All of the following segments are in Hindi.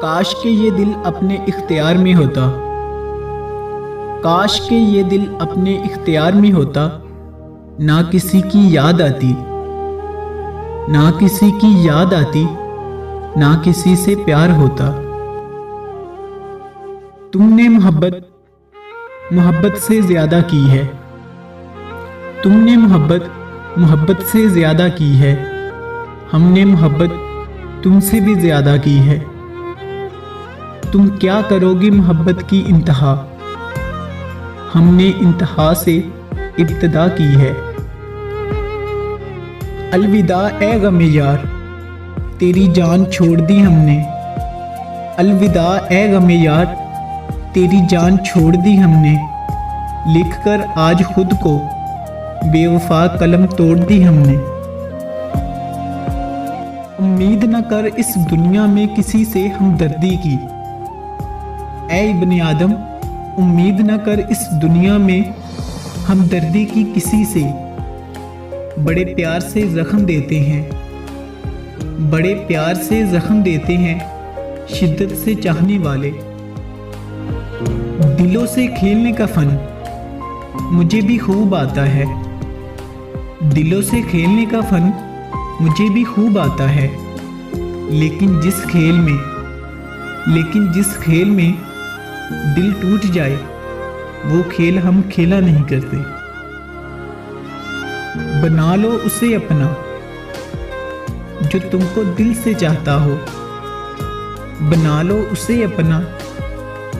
काश के ये दिल अपने इख्तियार में होता, काश के ये दिल अपने इख्तियार में होता। ना किसी की याद आती, ना किसी की याद आती, ना किसी से प्यार होता। तुमने मोहब्बत से ज्यादा की है, तुमने मोहब्बत से ज्यादा की है। हमने मोहब्बत तुमसे भी ज्यादा की है। तुम क्या करोगे मोहब्बत की इंतहा, हमने इंतहा से इब्तिदा की है। अलविदा ए गमे यार, तेरी जान छोड़ दी हमने। अलविदा ए गमे यार, तेरी जान छोड़ दी हमने। लिखकर आज खुद को बेवफा कलम तोड़ दी हमने। उम्मीद न कर इस दुनिया में किसी से हमदर्दी की, ऐ इब्ने आदम उम्मीद न कर इस दुनिया में हमदर्दी की किसी से। बड़े प्यार से जख्म देते हैं, बड़े प्यार से जख्म देते हैं शिद्दत से चाहने वाले। दिलों से खेलने का फन मुझे भी खूब आता है, दिलों से खेलने का फन मुझे भी खूब आता है। लेकिन जिस खेल में दिल टूट जाए, वो खेल हम खेला नहीं करते। बना लो उसे अपना जो तुमको दिल से चाहता हो, बना लो उसे अपना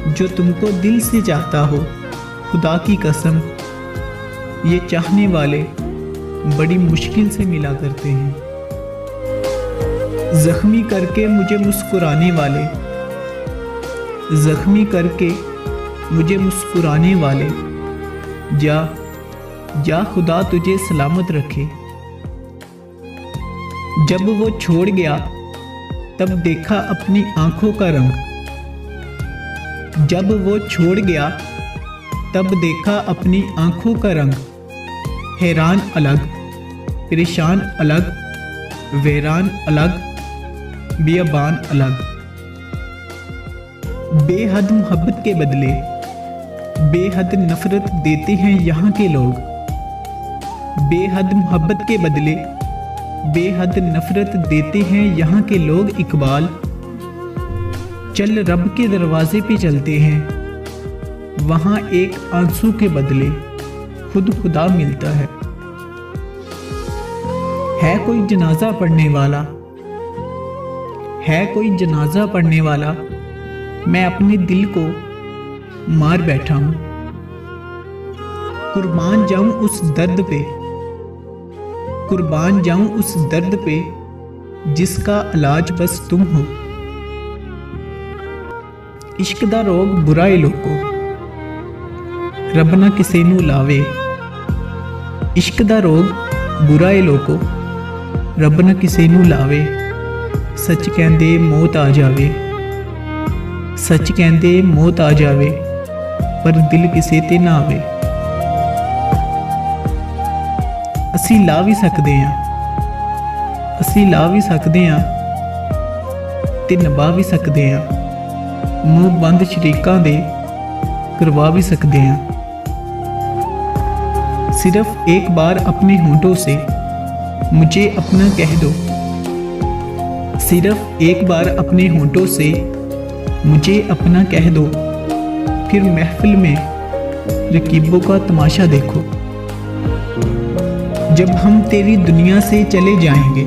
जो तुमको दिल से चाहता हो। खुदा की कसम ये चाहने वाले बड़ी मुश्किल से मिला करते हैं। जख्मी करके मुझे मुस्कुराने वाले, जख्मी करके मुझे मुस्कुराने वाले। जा खुदा तुझे सलामत रखे। जब वो छोड़ गया तब देखा अपनी आंखों का रंग, जब वो छोड़ गया तब देखा अपनी आंखों का रंग। हैरान अलग, परेशान अलग, वैरान अलग, बियाबान अलग। बेहद मोहब्बत के बदले बेहद नफरत देते हैं यहाँ के लोग। बेहद मोहब्बत के बदले बेहद नफरत देते हैं यहाँ के लोग। इकबाल चल रब के दरवाजे पे चलते हैं, वहाँ एक आंसू के बदले खुद खुदा मिलता है। कोई जनाजा पढ़ने वाला, है कोई जनाजा पढ़ने वाला, मैं अपने दिल को मार बैठा हूं। कुर्बान जाऊं उस दर्द पे, कुर्बान जाऊं उस दर्द पे जिसका इलाज बस तुम हो। इश्क दा रोग बुरा है लोगो, रब ना किसे नू लावे। इश्क दा रोग बुरा है लोगो, रब ना किसे नू लावे। सच कहंदे मौत आ जावे, सच कहंदे मौत आ जावे, पर दिल किसे ते ना आवे। असी ला भी सकते हैं, असी ला भी सकते हैं ते नभा भी सकते हैं। मुंह बंद शरीकां दे करवा भी सकते हैं। सिर्फ एक बार अपने होंठों से मुझे अपना कह दो, सिर्फ एक बार अपने होंठों से मुझे अपना कह दो। फिर महफिल में रकीबों का तमाशा देखो। जब हम तेरी दुनिया से चले जाएंगे,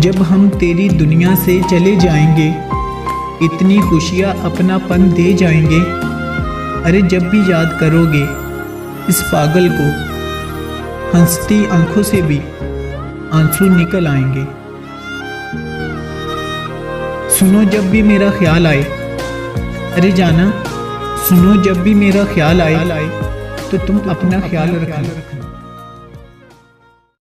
जब हम तेरी दुनिया से चले जाएंगे, इतनी खुशियाँ अपनापन दे जाएंगे। अरे जब भी याद करोगे इस पागल को, हंसती आंखों से भी आंसू निकल आएंगे। सुनो जब भी मेरा ख्याल आए, अरे जाना सुनो जब भी मेरा ख्याल आए, तो तुम अपना ख्याल रखना।